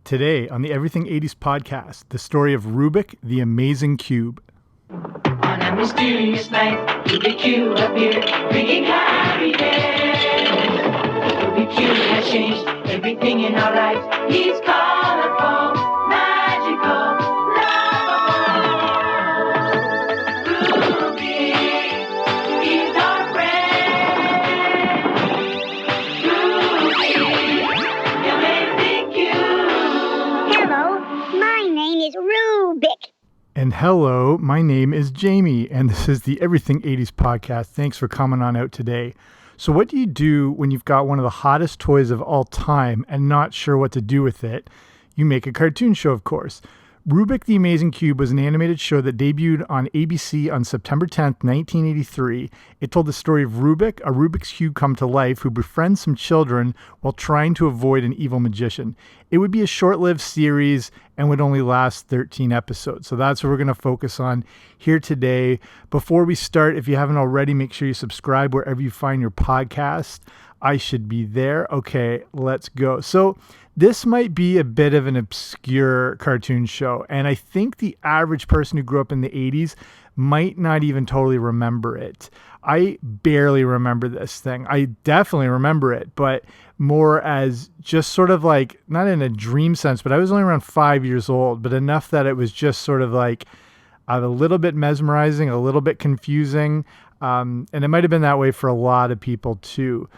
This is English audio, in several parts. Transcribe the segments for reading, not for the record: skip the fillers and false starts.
Today on the Everything 80s podcast, the story of Rubik, the amazing cube. On a mysterious night, Rubik Cube appeared, bringing happiness. Rubik Cube has changed everything in our lives. He's colorful, magical, lovable. Rubik is our friend. Rubik, the amazing cube. Hello, my name is Rubik. And hello, my name is Jamie, and this is the Everything 80s podcast. Thanks for coming on out today. So what do you do when you've got one of the hottest toys of all time and not sure what to do with it? You make a cartoon show, of course. Rubik the Amazing Cube was an animated show that debuted on ABC on September 10th, 1983. It told the story of Rubik, a Rubik's Cube come to life, who befriends some children while trying to avoid an evil magician. It would be a short-lived series and would only last 13 episodes. So that's what we're going to focus on here today. Before we start, if you haven't already, make sure you subscribe wherever you find your podcast. I should be there. Okay, let's go. So this might be a bit of an obscure cartoon show, and I think the average person who grew up in the 80s might not even totally remember it. I barely remember this thing. I definitely remember it, but more as just sort of like, not in a dream sense, but I was only around 5 years old, but enough that it was just sort of like a little bit mesmerizing, a little bit confusing, and it might have been that way for a lot of people too.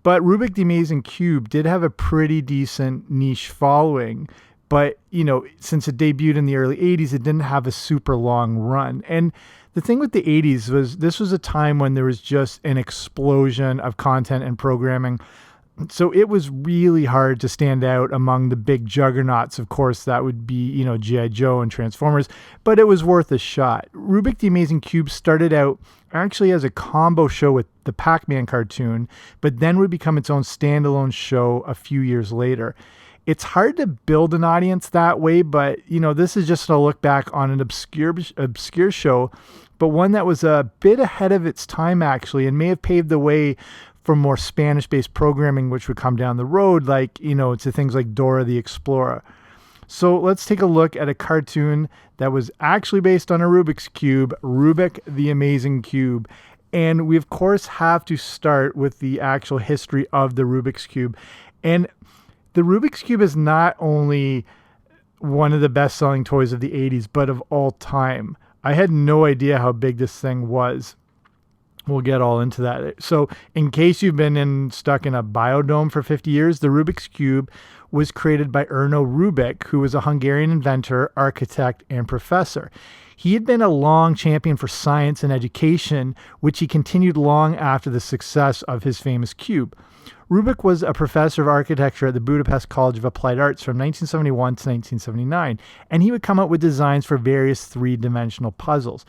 But Rubik the Amazing Cube did have a pretty decent niche following. But, you know, since it debuted in the early 80s, it didn't have a super long run. And the thing with the 80s was this was a time when there was just an explosion of content and programming. So it was really hard to stand out among the big juggernauts. Of course, that would be, you know, G.I. Joe and Transformers, but it was worth a shot. Rubik the Amazing Cube started out actually as a combo show with the Pac-Man cartoon, but then would become its own standalone show a few years later. It's hard to build an audience that way, but, you know, this is just a look back on an obscure show, but one that was a bit ahead of its time, actually, and may have paved the way for more Spanish-based programming, which would come down the road, like, you know, to things like Dora the Explorer. So let's take a look at a cartoon that was actually based on a Rubik's Cube, Rubik the Amazing Cube. And we, of course, have to start with the actual history of the Rubik's Cube. And the Rubik's Cube is not only one of the best-selling toys of the 80s, but of all time. I had no idea how big this thing was. We'll get all into that. So in case you've been stuck in a biodome for 50 years, the Rubik's Cube was created by Erno Rubik, who was a Hungarian inventor, architect, and professor. He had been a long champion for science and education, which he continued long after the success of his famous cube. Rubik was a professor of architecture at the Budapest College of Applied Arts from 1971 to 1979, and he would come up with designs for various three-dimensional puzzles.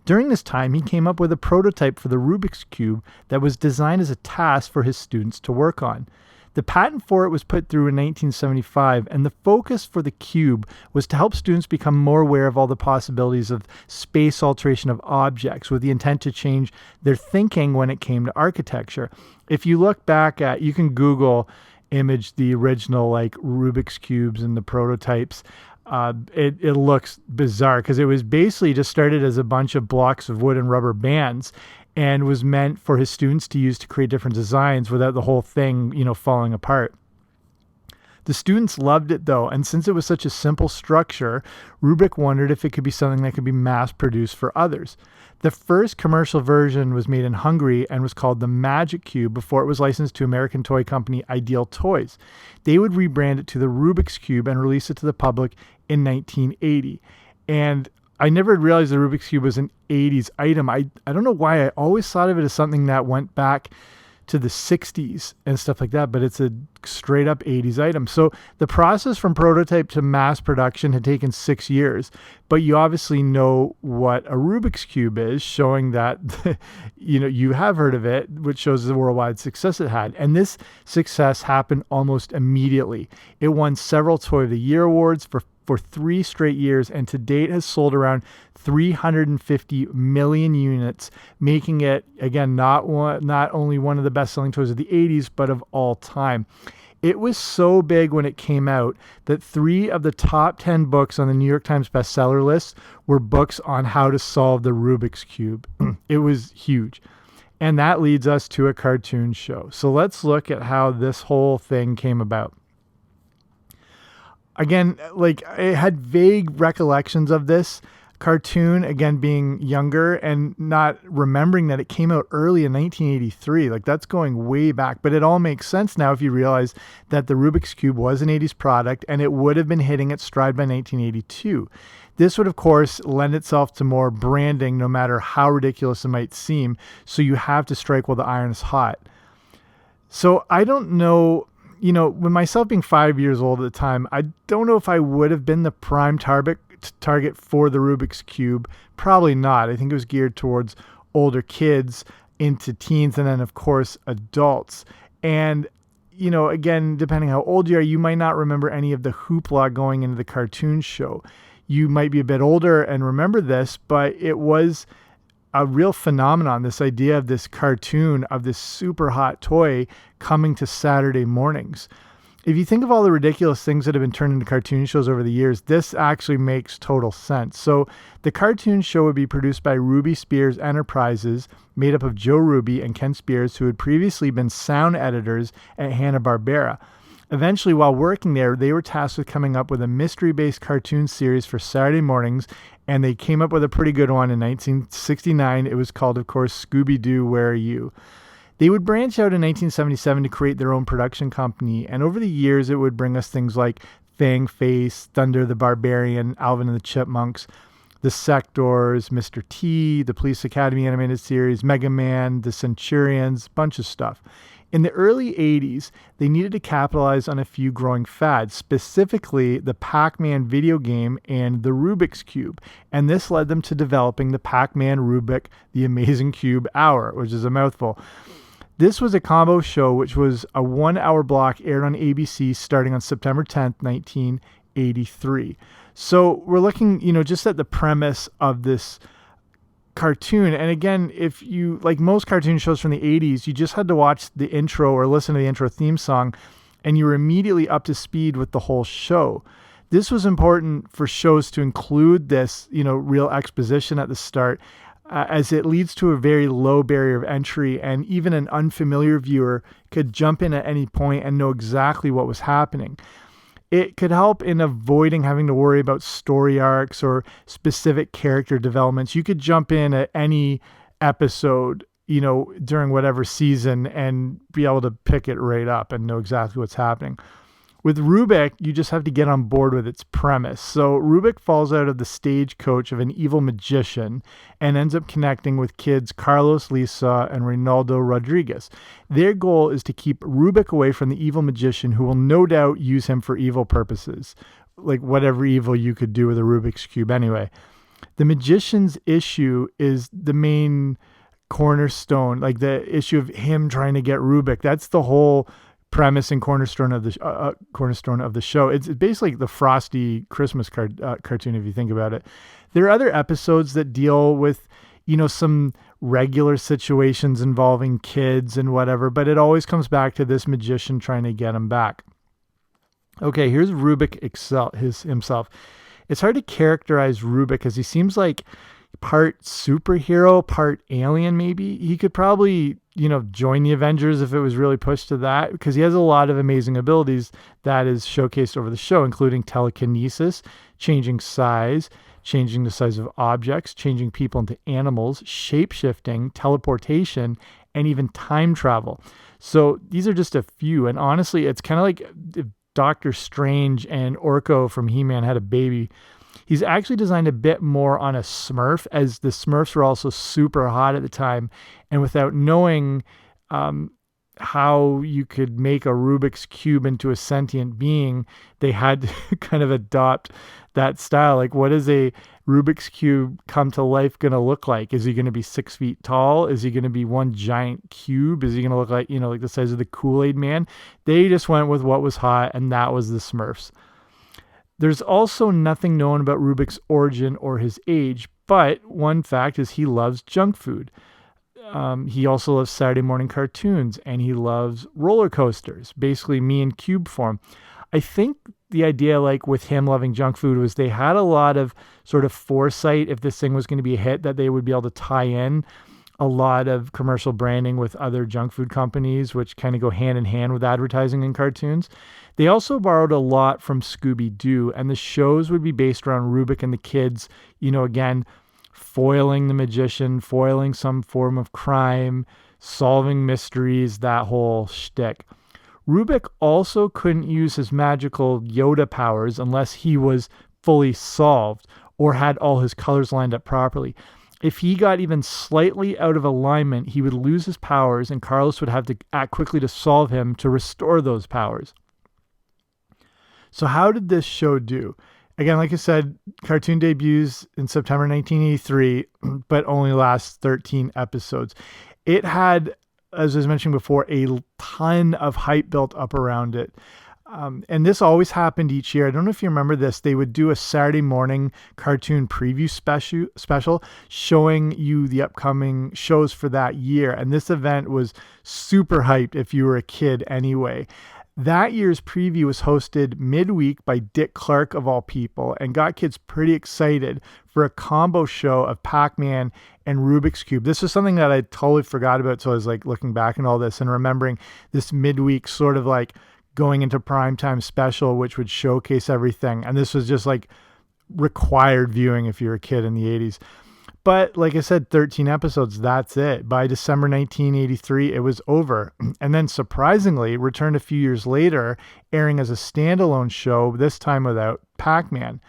During this time, he came up with a prototype for the Rubik's Cube that was designed as a task for his students to work on. The patent for it was put through in 1975, and the focus for the cube was to help students become more aware of all the possibilities of space alteration of objects, with the intent to change their thinking when it came to architecture. If you look back at, you can Google image the original like Rubik's Cubes and the prototypes. It looks bizarre because it was basically just started as a bunch of blocks of wood and rubber bands and was meant for his students to use to create different designs without the whole thing, you know, falling apart. The students loved it though, and since it was such a simple structure, Rubik wondered if it could be something that could be mass-produced for others. The first commercial version was made in Hungary and was called the Magic Cube before it was licensed to American toy company Ideal Toys. They would rebrand it to the Rubik's Cube and release it to the public in 1980. And I never realized the Rubik's Cube was an 80s item. I don't know why. I always thought of it as something that went back to the 60s and stuff like that, but it's a straight up 80s item. So the process from prototype to mass production had taken 6 years, but you obviously know what a Rubik's Cube is, showing that, you know, you have heard of it, which shows the worldwide success it had. And this success happened almost immediately. It won several Toy of the Year awards for 3 straight years, and to date has sold around 350 million units, making it, again, not only one of the best-selling toys of the 80s, but of all time. It was so big when it came out that 3 of the top 10 books on the New York Times bestseller list were books on how to solve the Rubik's Cube. It was huge. And that leads us to a cartoon show. So let's look at how this whole thing came about. Again, like I had vague recollections of this cartoon, again, being younger and not remembering that it came out early in 1983. Like that's going way back, but it all makes sense now if you realize that the Rubik's Cube was an 80s product and it would have been hitting its stride by 1982. This would, of course, lend itself to more branding, no matter how ridiculous it might seem. So you have to strike while the iron is hot. So I don't know, with myself being 5 years old at the time, I don't know if I would have been the prime target for the Rubik's Cube. Probably not. I think it was geared towards older kids into teens and then, of course, adults. And, again, depending how old you are, you might not remember any of the hoopla going into the cartoon show. You might be a bit older and remember this, but it was a real phenomenon, this idea of this cartoon, of this super hot toy coming to Saturday mornings. If you think of all the ridiculous things that have been turned into cartoon shows over the years, this actually makes total sense. So the cartoon show would be produced by Ruby Spears Enterprises, made up of Joe Ruby and Ken Spears, who had previously been sound editors at Hanna-Barbera. Eventually, while working there, they were tasked with coming up with a mystery-based cartoon series for Saturday mornings, and they came up with a pretty good one in 1969. It was called, of course, Scooby-Doo, Where Are You? They would branch out in 1977 to create their own production company, and over the years, it would bring us things like Fang Face, Thunder the Barbarian, Alvin and the Chipmunks, The Sectors, Mr. T, the Police Academy animated series, Mega Man, The Centurions, bunch of stuff. In the early 80s, they needed to capitalize on a few growing fads, specifically the Pac-Man video game and the Rubik's Cube. And this led them to developing the Pac-Man Rubik The Amazing Cube Hour, which is a mouthful. This was a combo show, which was a 1-hour block aired on ABC starting on September 10th, 1983. So we're looking, just at the premise of this cartoon. And again, if you like most cartoon shows from the 80s, you just had to watch the intro or listen to the intro theme song and you were immediately up to speed with the whole show. This was important for shows to include this, real exposition at the start, as it leads to a very low barrier of entry, and even an unfamiliar viewer could jump in at any point and know exactly what was happening. It could help in avoiding having to worry about story arcs or specific character developments. You could jump in at any episode, during whatever season and be able to pick it right up and know exactly what's happening. With Rubik, you just have to get on board with its premise. So Rubik falls out of the stagecoach of an evil magician and ends up connecting with kids Carlos Lisa and Reynaldo Rodriguez. Their goal is to keep Rubik away from the evil magician, who will no doubt use him for evil purposes, like whatever evil you could do with a Rubik's Cube anyway. The magician's issue is the main cornerstone, like the issue of him trying to get Rubik. That's the whole premise and cornerstone of the show. It's basically the Frosty Christmas cartoon, if you think about it. There are other episodes that deal with, some regular situations involving kids and whatever, but it always comes back to this magician trying to get him back. Okay, here's Rubik himself. It's hard to characterize Rubik because he seems like part superhero, part alien maybe. He could probably, join the Avengers if it was really pushed to that, because he has a lot of amazing abilities that is showcased over the show, including telekinesis, changing size, changing the size of objects, changing people into animals, shape-shifting, teleportation, and even time travel. So these are just a few. And honestly, it's kind of like if Doctor Strange and Orko from He-Man had a baby. He's actually designed a bit more on a Smurf, as the Smurfs were also super hot at the time. And without knowing how you could make a Rubik's Cube into a sentient being, they had to kind of adopt that style. Like, what is a Rubik's Cube come to life going to look like? Is he going to be 6 feet tall? Is he going to be one giant cube? Is he going to look like, like the size of the Kool-Aid Man? They just went with what was hot, and that was the Smurfs. There's also nothing known about Rubik's origin or his age, but one fact is he loves junk food. He also loves Saturday morning cartoons, and he loves roller coasters, basically me in cube form. I think the idea, like with him loving junk food, was they had a lot of sort of foresight if this thing was going to be a hit, that they would be able to tie in a lot of commercial branding with other junk food companies, which kind of go hand in hand with advertising and cartoons. They also borrowed a lot from Scooby-Doo, and the shows would be based around Rubik and the kids, again, foiling the magician, foiling some form of crime, solving mysteries, that whole shtick. Rubik also couldn't use his magical Yoda powers unless he was fully solved or had all his colors lined up properly. If he got even slightly out of alignment, he would lose his powers, and Carlos would have to act quickly to solve him to restore those powers. So how did this show do? Again, like I said, cartoon debuts in September 1983, but only lasts 13 episodes. It had, as I was mentioning before, a ton of hype built up around it. And this always happened each year. I don't know if you remember this. They would do a Saturday morning cartoon preview special showing you the upcoming shows for that year. And this event was super hyped if you were a kid anyway. That year's preview was hosted midweek by Dick Clark, of all people, and got kids pretty excited for a combo show of Pac-Man and Rubik's Cube. This was something that I totally forgot about. So I was like looking back and all this and remembering this midweek sort of like going into primetime special, which would showcase everything. And this was just like required viewing if you're a kid in the 80s. But like I said, 13 episodes, that's it. By December 1983, it was over. And then surprisingly, returned a few years later, airing as a standalone show, this time without Pac-Man.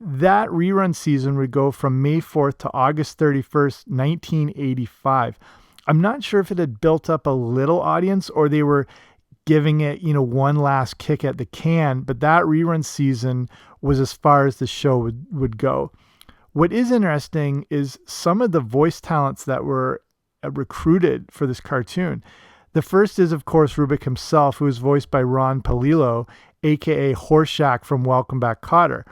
That rerun season would go from May 4th to August 31st, 1985. I'm not sure if it had built up a little audience or they were giving it, one last kick at the can, but that rerun season was as far as the show would go. What is interesting is some of the voice talents that were recruited for this cartoon. The first is, of course, Rubik himself, who is voiced by Ron Palillo, aka Horseshack from Welcome Back, Kotter.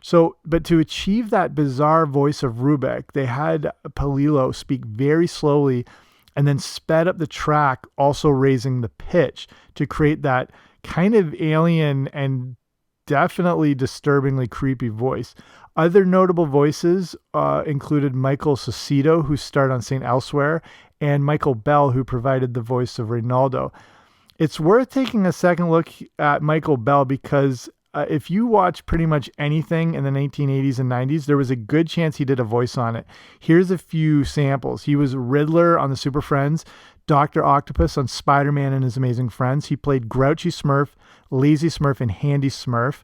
So, but to achieve that bizarre voice of Rubik, they had Palillo speak very slowly and then sped up the track, also raising the pitch to create that kind of alien and definitely disturbingly creepy voice. Other notable voices included Michael Cicito, who starred on St. Elsewhere, and Michael Bell, who provided the voice of Reynaldo. It's worth taking a second look at Michael Bell because if you watch pretty much anything in the 1980s and 90s, there was a good chance he did a voice on it. Here's a few samples. He was Riddler on the Super Friends, Dr. Octopus on Spider-Man and His Amazing Friends. He played Grouchy Smurf, Lazy Smurf, and Handy Smurf.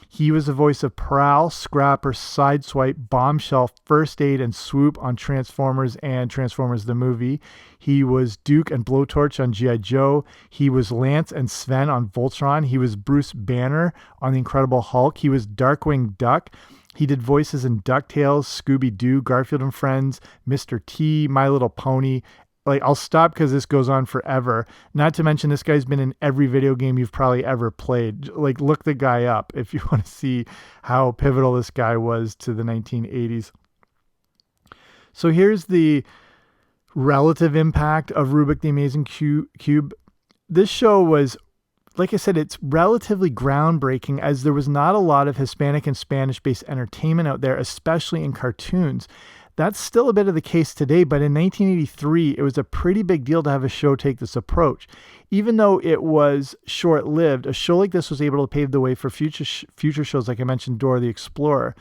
He was the voice of Prowl, Scrapper, Sideswipe, Bombshell, First Aid, and Swoop on Transformers and Transformers the Movie. He was Duke and Blowtorch on G.I. Joe. He was Lance and Sven on Voltron. He was Bruce Banner on The Incredible Hulk. He was Darkwing Duck. He did voices in DuckTales, Scooby-Doo, Garfield and Friends, Mr. T, My Little Pony. I'll stop because this goes on forever. Not to mention this guy's been in every video game you've probably ever played. Look the guy up if you want to see how pivotal this guy was to the 1980s. So here's the relative impact of Rubik the Amazing Cube. This show was, like I said, it's relatively groundbreaking as there was not a lot of Hispanic and Spanish-based entertainment out there, especially in cartoons. That's still a bit of the case today, but in 1983, it was a pretty big deal to have a show take this approach. Even though it was short-lived, a show like this was able to pave the way for future shows, like I mentioned, Dora the Explorer.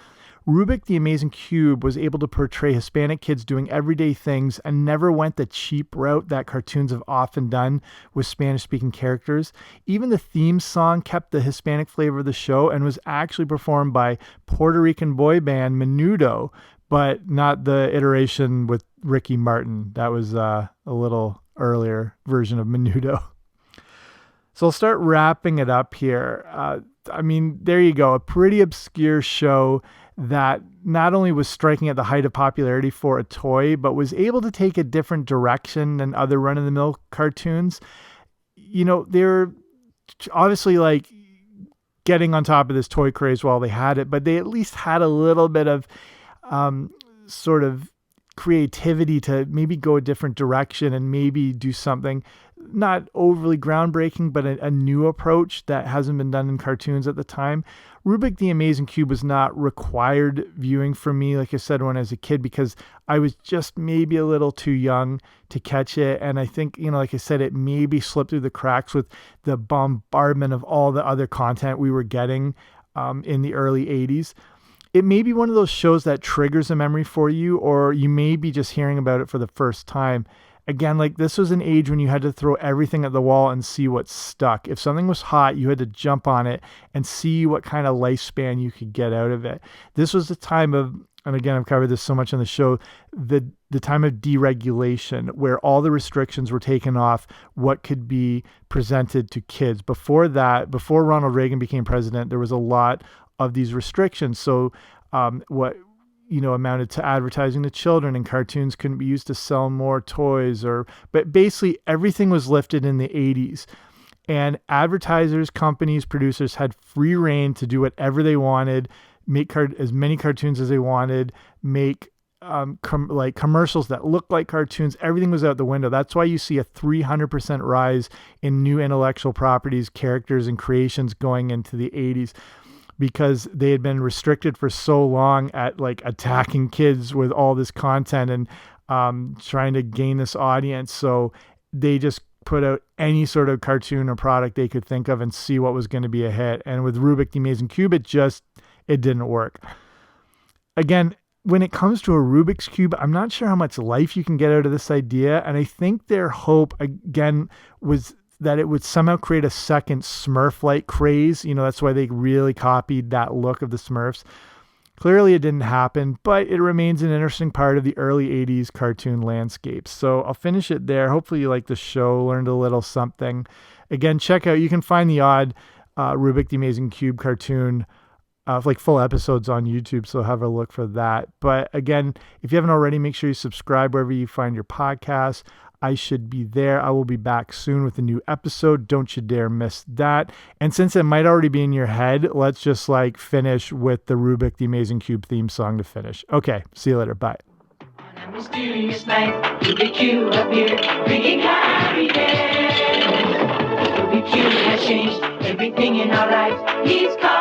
Rubik the Amazing Cube was able to portray Hispanic kids doing everyday things and never went the cheap route that cartoons have often done with Spanish-speaking characters. Even the theme song kept the Hispanic flavor of the show and was actually performed by Puerto Rican boy band Menudo, but not the iteration with Ricky Martin. That was a little earlier version of Menudo. So I'll start wrapping it up here. There you go. A pretty obscure show that not only was striking at the height of popularity for a toy, but was able to take a different direction than other run-of-the-mill cartoons. They're obviously getting on top of this toy craze while they had it, but they at least had a little bit of sort of creativity to maybe go a different direction and maybe do something not overly groundbreaking, but a new approach that hasn't been done in cartoons at the time. Rubik the Amazing Cube was not required viewing for me, like I said, when I was a kid, because I was just maybe a little too young to catch it. And I think, like I said, it maybe slipped through the cracks with the bombardment of all the other content we were getting in the early 80s. It may be one of those shows that triggers a memory for you, or you may be just hearing about it for the first time. Again, like this was an age when you had to throw everything at the wall and see what stuck. If something was hot, you had to jump on it and see what kind of lifespan you could get out of it. This was the time of, and again, I've covered this so much on the show, the time of deregulation, where all the restrictions were taken off what could be presented to kids. Before that, before Ronald Reagan became president, there was a lot of these restrictions. So what amounted to advertising to children, and cartoons couldn't be used to sell more toys, but basically everything was lifted in the 80s. And advertisers, companies, producers had free reign to do whatever they wanted, make as many cartoons as they wanted, make commercials that looked like cartoons. Everything was out the window. That's why you see a 300% rise in new intellectual properties, characters, and creations going into the 80s. Because they had been restricted for so long at like attacking kids with all this content and trying to gain this audience. So they just put out any sort of cartoon or product they could think of and see what was going to be a hit. And with Rubik the Amazing Cube, it didn't work. Again, when it comes to a Rubik's Cube, I'm not sure how much life you can get out of this idea. And I think their hope, again, was that it would somehow create a second Smurf-like craze. That's why they really copied that look of the Smurfs. Clearly it didn't happen, but it remains an interesting part of the early 80s cartoon landscape. So I'll finish it there. Hopefully you liked the show, learned a little something. Again, check out, you can find the odd Rubik the Amazing Cube cartoon, like full episodes on YouTube, so have a look for that. But again, if you haven't already, make sure you subscribe wherever you find your podcasts. I should be there. I will be back soon with a new episode. Don't you dare miss that. And since it might already be in your head, let's just finish with the Rubik the Amazing Cube theme song to finish. Okay, see you later. Bye. On a mysterious night, Rubik Cube appeared, bringing happiness. Rubik Cube has changed everything in our lives. He's come.